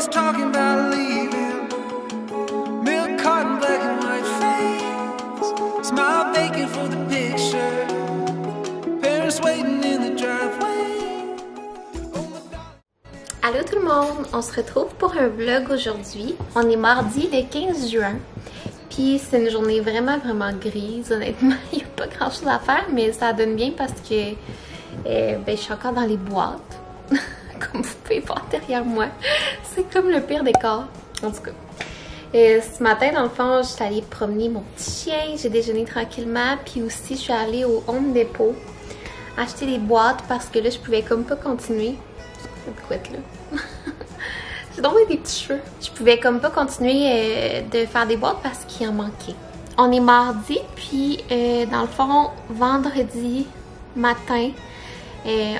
Everyone's talking about leaving. Milk carton, black and white face. Smile vacant for the picture. Parents waiting in the driveway. Allô tout le monde, on se retrouve pour un vlog aujourd'hui. On est mardi le 15 juin. Puis c'est une journée vraiment grise, honnêtement. Il n'y a pas grand chose à faire, mais ça donne bien parce que je suis encore dans les boîtes. Comme vous pouvez voir derrière moi. C'est comme le pire décor. En tout cas. Ce matin, dans le fond, je suis allée promener mon petit chien. J'ai déjeuné tranquillement. Puis aussi, je suis allée au Home Depot acheter des boîtes parce que là, je pouvais comme pas continuer. Cette couette là. J'ai donc des petits cheveux. Je pouvais comme pas continuer de faire des boîtes parce qu'il en manquait. On est mardi, puis dans le fond, vendredi matin,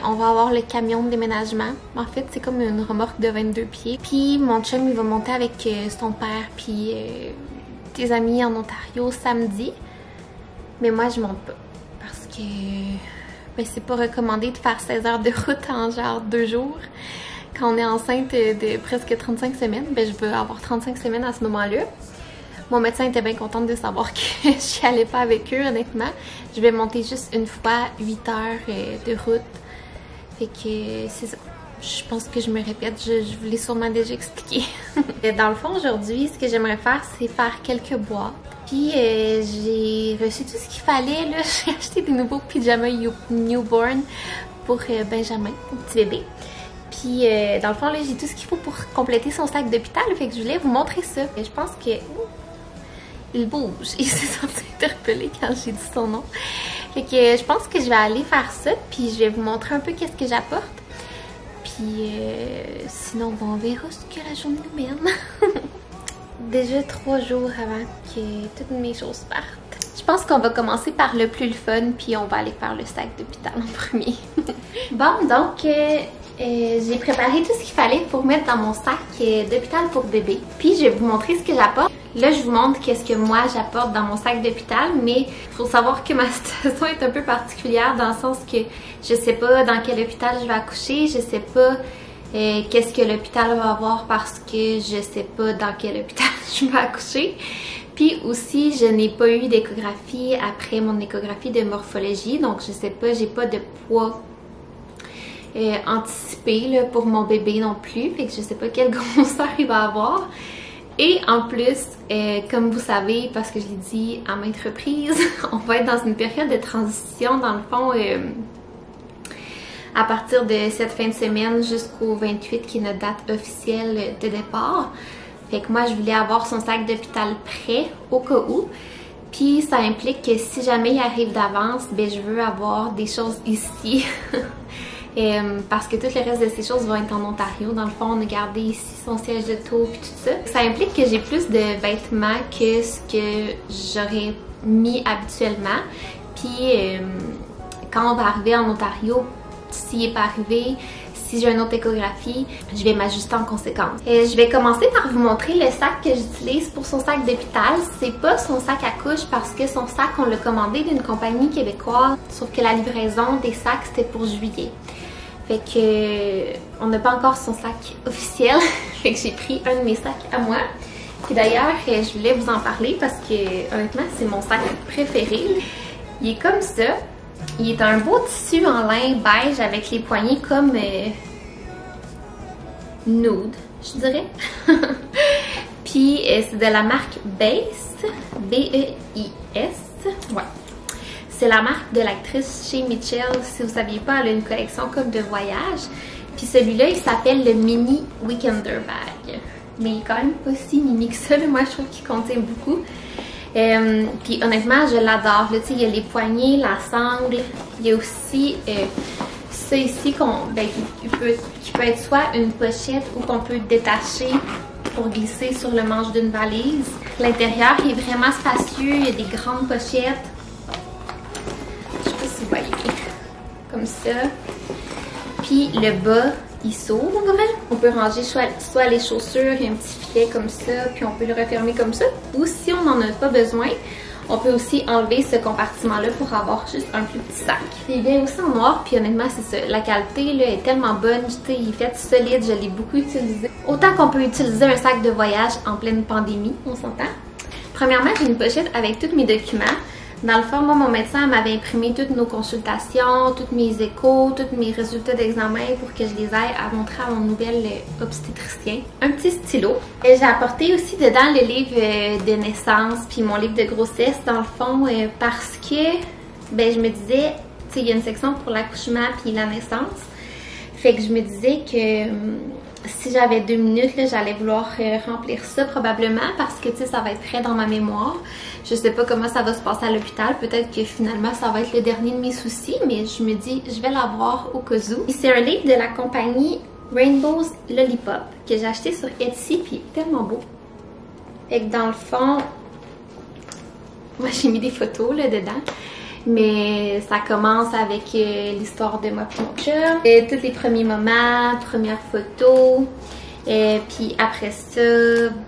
on va avoir le camion de déménagement. En fait, c'est comme une remorque de 22 pieds. Puis mon chum, il va monter avec son père, puis des amis en Ontario samedi. Mais moi, je monte pas. Parce que c'est pas recommandé de faire 16 heures de route en genre 2 jours. Quand on est enceinte de presque 35 semaines, je veux avoir 35 semaines à ce moment-là. Mon médecin était bien contente de savoir que je n'y allais pas avec eux, honnêtement. Je vais monter juste une fois 8 heures de route. Fait que c'est ça. Je pense que je me répète, je vous l'ai sûrement déjà expliqué. Dans le fond, aujourd'hui, ce que j'aimerais faire, c'est faire quelques boîtes. Puis j'ai reçu tout ce qu'il fallait. J'ai acheté des nouveaux pyjamas newborn pour Benjamin, mon petit bébé. Puis dans le fond, là, j'ai tout ce qu'il faut pour compléter son sac d'hôpital. Fait que je voulais vous montrer ça. Et je pense que il bouge. Il s'est senti interpellé quand j'ai dit son nom. Fait que je pense que je vais aller faire ça. Puis je vais vous montrer un peu qu'est-ce que j'apporte. Puis sinon, on verra ce que la journée nous mène. Déjà 3 jours avant que toutes mes choses partent. Je pense qu'on va commencer par le plus le fun. Puis on va aller faire le sac d'hôpital en premier. Bon, donc j'ai préparé tout ce qu'il fallait pour mettre dans mon sac d'hôpital pour bébé. Puis je vais vous montrer ce que j'apporte. Là, je vous montre qu'est-ce que moi j'apporte dans mon sac d'hôpital, mais il faut savoir que ma situation est un peu particulière dans le sens que je sais pas dans quel hôpital je vais accoucher, je sais pas qu'est-ce que l'hôpital va avoir parce que je sais pas dans quel hôpital je vais accoucher. Puis aussi, je n'ai pas eu d'échographie après mon échographie de morphologie, donc je sais pas, j'ai pas de poids anticipé là, pour mon bébé non plus, fait que je sais pas quelle grosseur il va avoir. Et en plus, comme vous savez, parce que je l'ai dit à maintes reprises, on va être dans une période de transition dans le fond à partir de cette fin de semaine jusqu'au 28 qui est notre date officielle de départ. Fait que moi, je voulais avoir son sac d'hôpital prêt au cas où. Puis ça implique que si jamais il arrive d'avance, je veux avoir des choses ici. Parce que tout le reste de ces choses vont être en Ontario. Dans le fond, on a gardé ici son siège de taux puis tout ça. Ça implique que j'ai plus de vêtements que ce que j'aurais mis habituellement. Puis quand on va arriver en Ontario, s'il n'est pas arrivé, si j'ai une autre échographie, je vais m'ajuster en conséquence. Je vais commencer par vous montrer le sac que j'utilise pour son sac d'hôpital. C'est pas son sac à couche parce que son sac, on l'a commandé d'une compagnie québécoise, sauf que la livraison des sacs, c'était pour juillet. Fait que on n'a pas encore son sac officiel. Fait que j'ai pris un de mes sacs à moi. Puis d'ailleurs, je voulais vous en parler parce que honnêtement, c'est mon sac préféré. Il est comme ça. Il est un beau tissu en lin beige avec les poignées comme nude, je dirais. Puis c'est de la marque Base, B-E-I-S. Ouais. C'est la marque de l'actrice Shay Mitchell. Si vous ne saviez pas, elle a une collection comme de voyage. Puis celui-là, il s'appelle le Mini Weekender Bag. Mais il est quand même pas si mini que ça. Moi, je trouve qu'il contient beaucoup. Puis honnêtement, je l'adore. Là, il y a les poignées, la sangle. Il y a aussi ça ici qui peut être soit une pochette ou qu'on peut détacher pour glisser sur le manche d'une valise. L'intérieur est vraiment spacieux. Il y a des grandes pochettes. Je sais pas si vous voyez. Comme ça. Puis le bas, il s'ouvre. On peut ranger soit les chaussures, il y a un petit filet comme ça, puis on peut le refermer comme ça. Ou si on n'en a pas besoin, On peut aussi enlever ce compartiment-là pour avoir juste un plus petit sac. Il vient aussi en noir, puis honnêtement, c'est ça. La qualité là, est tellement bonne, tu sais, il est fait solide, je l'ai beaucoup utilisé. Autant qu'on peut utiliser un sac de voyage en pleine pandémie, on s'entend. Premièrement, j'ai une pochette avec tous mes documents. Dans le fond, moi, mon médecin m'avait imprimé toutes nos consultations, tous mes échos, tous mes résultats d'examen pour que je les aille à montrer à mon nouvel obstétricien. Un petit stylo. J'ai apporté aussi dedans le livre de naissance puis mon livre de grossesse, dans le fond, parce que ben, je me disais, tu sais, il y a une section pour l'accouchement puis la naissance. Fait que je me disais que si j'avais 2 minutes, j'allais vouloir remplir ça probablement parce que tu sais, ça va être prêt dans ma mémoire. Je sais pas comment ça va se passer à l'hôpital. Peut-être que finalement, ça va être le dernier de mes soucis, mais je me dis, je vais l'avoir au cas où. C'est un livre de la compagnie Rainbow's Lollipop que j'ai acheté sur Etsy, puis tellement beau. Fait que dans le fond, moi j'ai mis des photos là dedans. Mais ça commence avec l'histoire de moi et mon chum. Tous les premiers moments, premières photos. Puis après ça,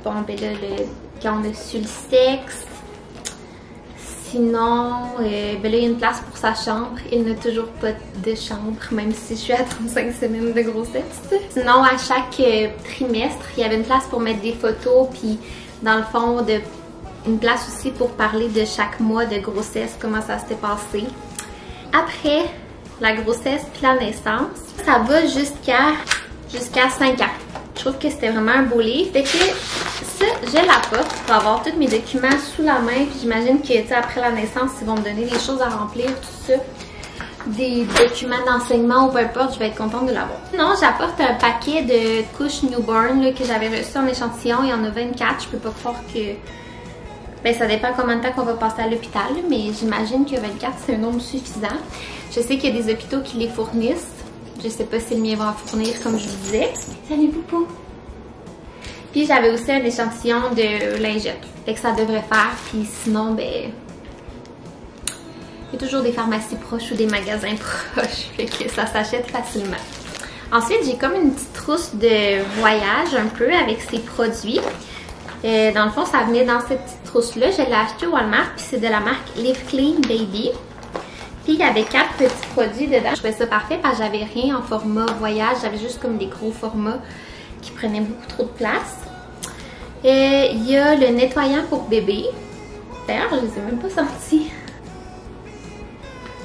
bon ben là, quand on a su le sexe. Sinon, ben là, il y a une place pour sa chambre. Il n'a toujours pas de chambre, même si je suis à 35 semaines de grossesse. Sinon, à chaque trimestre, il y avait une place pour mettre des photos. Puis dans le fond, une place aussi pour parler de chaque mois de grossesse, comment ça s'était passé. Après la grossesse puis la naissance, ça va jusqu'à 5 ans. Je trouve que c'était vraiment un beau livre. Fait que ça, je l'apporte pour avoir tous mes documents sous la main. Puis j'imagine que, tu sais, après la naissance, ils vont me donner des choses à remplir, tout ça. Des documents d'enseignement ou peu importe, je vais être contente de l'avoir. Sinon, j'apporte un paquet de couches newborn là, que j'avais reçu en échantillon. Il y en a 24. Je peux pas croire que... Ben, ça dépend combien de temps qu'on va passer à l'hôpital, mais j'imagine que 24, c'est un nombre suffisant. Je sais qu'il y a des hôpitaux qui les fournissent. Je sais pas si le mien va en fournir, comme je vous disais. Salut, Poupou! Puis j'avais aussi un échantillon de lingettes. Fait que ça devrait faire. Puis sinon, ben... il y a toujours des pharmacies proches ou des magasins proches. Fait que ça s'achète facilement. Ensuite, j'ai comme une petite trousse de voyage un peu avec ces produits. Dans le fond, ça venait dans cette petite trousse-là. Je l'ai acheté au Walmart, puis c'est de la marque Live Clean Baby. Puis il y avait 4 petits produits dedans. Je trouvais ça parfait parce que j'avais rien en format voyage. J'avais juste comme des gros formats qui prenaient beaucoup trop de place. Il y a le nettoyant pour bébé. D'ailleurs, je les ai même pas sentis.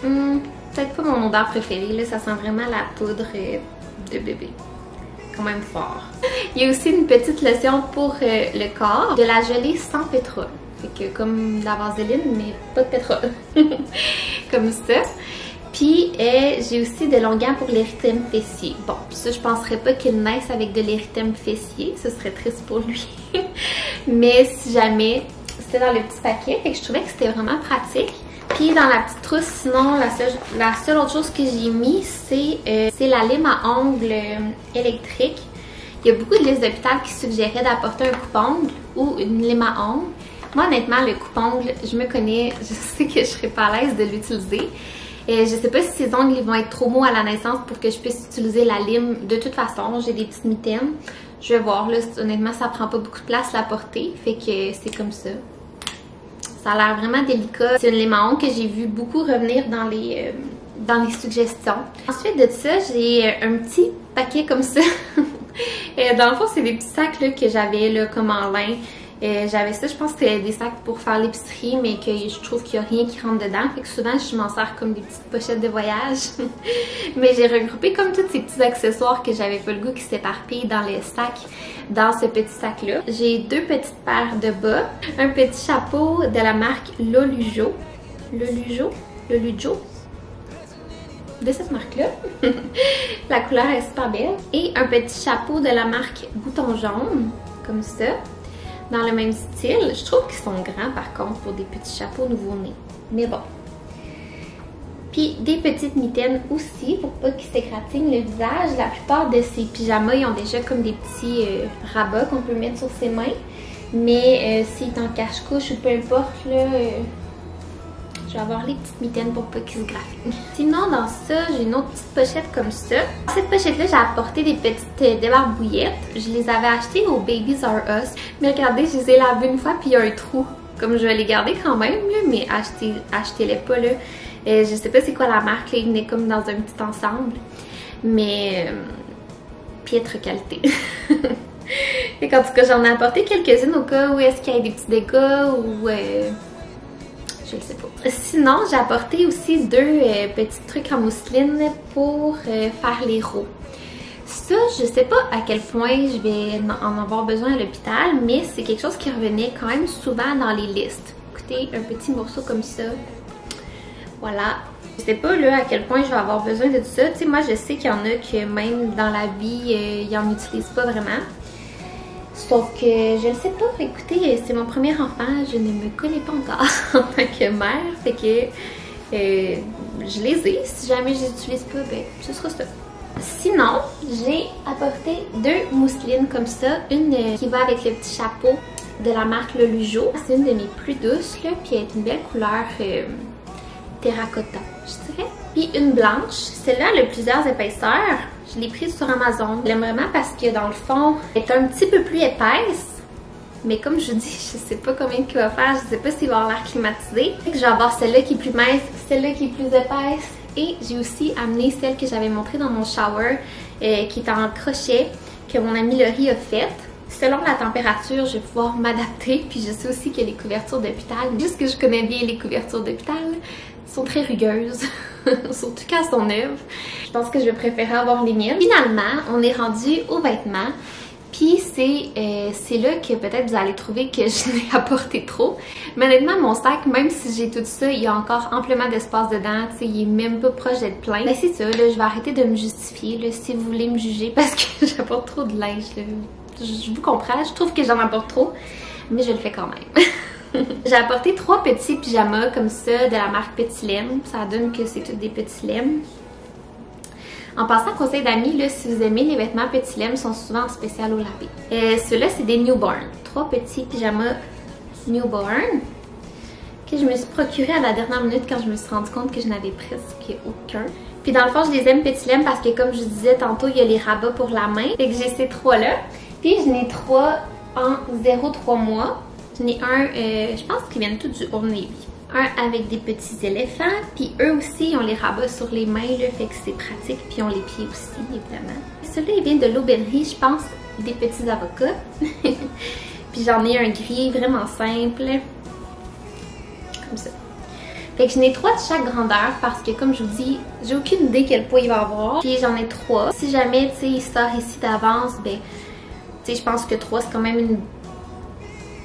Peut-être pas mon odeur préférée. Là, ça sent vraiment la poudre de bébé. Quand même fort. Il y a aussi une petite lotion pour le corps, de la gelée sans pétrole. Fait que comme de la vaseline, mais pas de pétrole. Comme ça. Puis j'ai aussi de l'onguent pour l'érythème fessier. Bon, ça je penserais pas qu'il naisse avec de l'érythème fessier. Ce serait triste pour lui. Mais si jamais, c'était dans le petit paquet. Fait que je trouvais que c'était vraiment pratique. Puis dans la petite trousse, sinon, la seule autre chose que j'ai mis, c'est la lime à ongles électrique. Il y a beaucoup de listes d'hôpital qui suggéraient d'apporter un coupe-ongle ou une lime à ongles. Moi, honnêtement, le coupe-ongle, je me connais, je sais que je serais pas à l'aise de l'utiliser. Je sais pas si ces ongles ils vont être trop mous à la naissance pour que je puisse utiliser la lime. De toute façon, j'ai des petites mitaines. Je vais voir, là, honnêtement, ça prend pas beaucoup de place la porter. Fait que c'est comme ça. Ça a l'air vraiment délicat. C'est une lime à ongles que j'ai vu beaucoup revenir dans les suggestions. Ensuite de ça, j'ai un petit paquet comme ça. Dans le fond, c'est des petits sacs là, que j'avais là, comme en lin. J'avais ça, je pense que c'était des sacs pour faire l'épicerie, mais que je trouve qu'il n'y a rien qui rentre dedans. Fait que souvent, je m'en sers comme des petites pochettes de voyage. Mais j'ai regroupé comme tous ces petits accessoires que j'avais pas le goût qui s'éparpillent dans les sacs, dans ce petit sac-là. J'ai 2 petites paires de bas, un petit chapeau de la marque Lolujo. Lolujo? De cette marque-là. La couleur est super belle. Et un petit chapeau de la marque Bouton Jaune, comme ça. Dans le même style. Je trouve qu'ils sont grands par contre pour des petits chapeaux nouveau-nés. Mais bon. Puis des petites mitaines aussi pour pas qu'ils s'égratignent le visage. La plupart de ces pyjamas, ils ont déjà comme des petits rabats qu'on peut mettre sur ses mains. Mais s'ils sont en cache-couche ou peu importe, là, je vais avoir les petites mitaines pour pas qu'ils se graffinent. Sinon, dans ça, j'ai une autre petite pochette comme ça. Dans cette pochette-là, j'ai apporté des petites débarbouillettes. Je les avais achetées au Babies R Us. Mais regardez, je les ai lavées une fois puis il y a un trou. Comme je vais les garder quand même, là, mais achetez-les pas là. Je sais pas c'est quoi la marque, là, ils venaient comme dans un petit ensemble. Mais piètre qualité. Et en tout cas, j'en ai apporté quelques-unes au cas où est-ce qu'il y a des petits dégâts ou je le sais pas. Sinon, j'ai apporté aussi deux petits trucs en mousseline pour faire les rots. Ça, je sais pas à quel point je vais en avoir besoin à l'hôpital, mais c'est quelque chose qui revenait quand même souvent dans les listes. Écoutez, un petit morceau comme ça. Voilà. Je sais pas là à quel point je vais avoir besoin de tout ça. Tu sais, moi je sais qu'il y en a que même dans la vie, ils en utilisent pas vraiment. Sauf que je ne sais pas, écoutez, c'est mon premier enfant, je ne me connais pas encore en tant que mère, fait que je les ai. Si jamais je les utilise pas, ben ce sera ça. Sinon, j'ai apporté deux mousselines comme ça. Une qui va avec le petit chapeau de la marque Lolujo. C'est une de mes plus douces, là, puis elle est une belle couleur terracotta, je dirais. Puis une blanche. Celle-là, elle a plusieurs épaisseurs. Je l'ai prise sur Amazon. Je l'aime vraiment parce que dans le fond, elle est un petit peu plus épaisse. Mais comme je vous dis, je sais pas combien qu'il va faire. Je sais pas s'il va avoir l'air climatisé. Fait que je vais avoir celle-là qui est plus mince, celle-là qui est plus épaisse. Et j'ai aussi amené celle que j'avais montrée dans mon shower, qui est en crochet, que mon amie Laurie a faite. Selon la température, je vais pouvoir m'adapter. Puis je sais aussi que les couvertures d'hôpital, juste que je connais bien les couvertures d'hôpital, sont très rugueuses, surtout quand elles sont neuves. Je pense que je vais préférer avoir les miennes. Finalement, on est rendu aux vêtements. Puis c'est là que peut-être vous allez trouver que je n'ai apporté trop. Mais honnêtement, mon sac, même si j'ai tout ça, il y a encore amplement d'espace dedans. Tu sais, il est même pas proche d'être plein. Ben c'est ça, là, je vais arrêter de me justifier là, si vous voulez me juger parce que j'apporte trop de linge. Là. Je vous comprends, je trouve que j'en apporte trop, mais je le fais quand même. J'ai apporté 3 petits pyjamas comme ça de la marque Petit Lem. Ça donne que c'est tous des petits Lem. En passant, conseil d'amis, là, si vous aimez les vêtements Petit Lem, sont souvent en spécial au lapin. Ceux-là, c'est des newborn. 3 petits pyjamas newborn que je me suis procuré à la dernière minute quand je me suis rendu compte que je n'avais presque aucun. Puis dans le fond, je les aime Petit Lem parce que comme je vous disais tantôt, il y a les rabats pour la main. Fait que j'ai ces 3-là. Puis j'en ai 3 en 0,3 mois. J'en ai un, je pense qu'ils viennent tous du Old Navy. Un avec des petits éléphants, puis eux aussi, ils ont les rabats sur les mains, là, fait que c'est pratique, puis ils ont les pieds aussi, évidemment. Celui-là, il vient de l'Aubainerie, je pense, des petits avocats. Puis j'en ai un gris vraiment simple, comme ça. Fait que j'en ai 3 de chaque grandeur, parce que comme je vous dis, j'ai aucune idée quel poids il va avoir. Puis j'en ai 3. Si jamais, tu sais, il sort ici d'avance, ben, tu sais, je pense que 3, c'est quand même une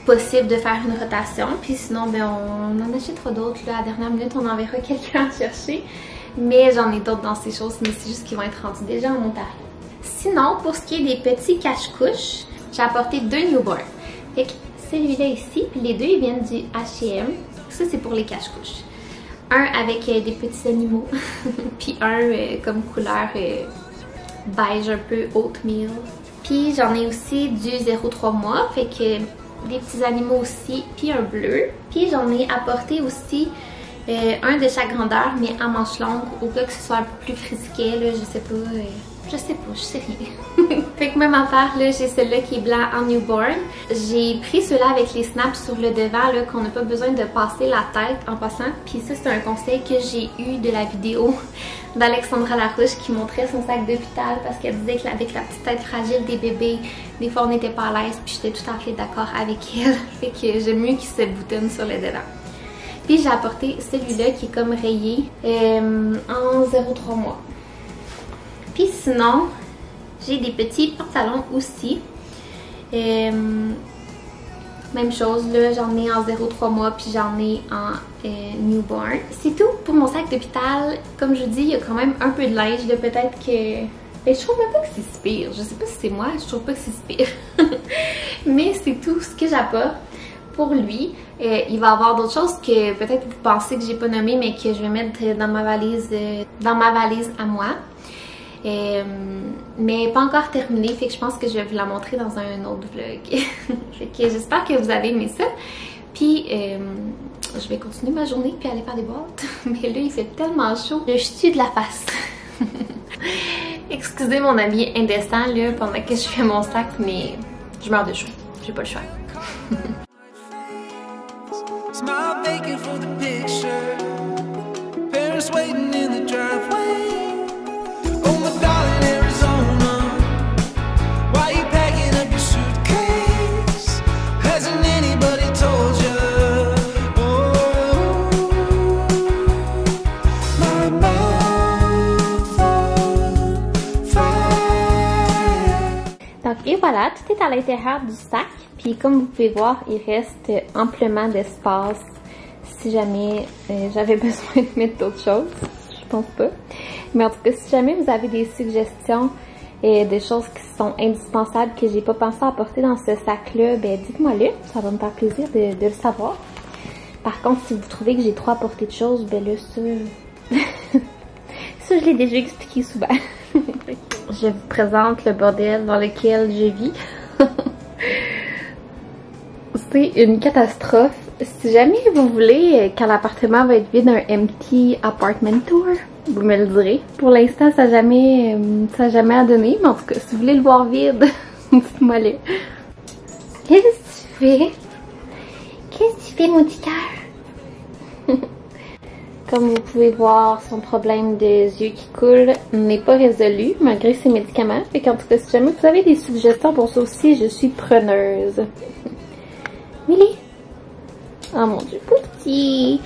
possible de faire une rotation, puis sinon ben on en achètera d'autres là à la dernière minute, on enverra quelqu'un chercher, mais j'en ai d'autres dans ces choses, mais c'est juste qu'ils vont être rendus déjà en Ontario. Sinon, pour ce qui est des petits cache-couches, j'ai apporté 2 newborn. Fait que celui-là ici, puis les deux ils viennent du H&M. Ça c'est pour les cache-couches. Un avec des petits animaux, puis un comme couleur beige un peu oatmeal. Puis j'en ai aussi du 0,3 mois, fait que des petits animaux aussi, puis un bleu. Puis j'en ai apporté aussi un de chaque grandeur, mais à manches longues, au cas que ce soit un peu plus frisquet, là, je sais rien. Fait que même affaire, là, j'ai celui-là qui est blanc en newborn. J'ai pris ceux-là avec les snaps sur le devant, là, qu'on n'a pas besoin de passer la tête en passant. Puis ça, c'est un conseil que j'ai eu de la vidéo d'Alexandra Larouche qui montrait son sac d'hôpital parce qu'elle disait qu'avec la petite tête fragile des bébés, des fois on n'était pas à l'aise, puis j'étais tout à fait d'accord avec elle. Fait que j'aime mieux qu'il se boutonne sur le devant. Puis j'ai apporté celui-là qui est comme rayé en 0,3 mois. Puis sinon, j'ai des petits pantalons aussi. Même chose, là, j'en ai en 0,3 mois, puis j'en ai en newborn. C'est tout pour mon sac d'hôpital. Comme je vous dis, il y a quand même un peu de linge, de peut-être que... Ben, je trouve même pas que c'est si pire. Je sais pas si c'est moi, je trouve pas que c'est si pire. Mais c'est tout ce que j'apporte pour lui. Il va y avoir d'autres choses que peut-être vous pensez que j'ai pas nommées, mais que je vais mettre dans ma valise à moi. Mais pas encore terminée, fait que je pense que je vais vous la montrer dans un autre vlog. Fait que j'espère que vous avez aimé ça. Puis je vais continuer ma journée puis aller faire des boîtes. Mais là il fait tellement chaud, je tue de la face. Excusez mon habit indécent là pendant que je fais mon sac, mais je meurs de chaud, j'ai pas le choix. Smile vacant for the picture. Parents waiting in the driveway. Oh my darling Arizona, why you packing up your suitcase? Hasn't anybody told you? Oh, my mouth on fire. Donc, et voilà, tout est à l'intérieur du sac. Puis comme vous pouvez voir, il reste amplement d'espace si jamais j'avais besoin de mettre d'autres choses. Je pense pas. Mais en tout cas, si jamais vous avez des suggestions et des choses qui sont indispensables que j'ai pas pensé à apporter dans ce sac-là, ben dites-moi-le. Ça va me faire plaisir de le savoir. Par contre, si vous trouvez que j'ai trop apporté de choses, ben là, ça... ça, je l'ai déjà expliqué souvent. Je vous présente le bordel dans lequel je vis. C'est une catastrophe. Si jamais vous voulez, quand l'appartement va être vide, un empty apartment tour, vous me le direz. Pour l'instant, ça n'a jamais donné, mais en tout cas, si vous voulez le voir vide, dites-moi le. Qu'est-ce que tu fais? Qu'est-ce que tu fais, mon petit cœur? Comme vous pouvez voir, son problème des yeux qui coulent n'est pas résolu, malgré ses médicaments. Fait qu'en tout cas, si jamais vous avez des suggestions pour ça aussi, je suis preneuse. Millie! Oh mon Dieu, petit!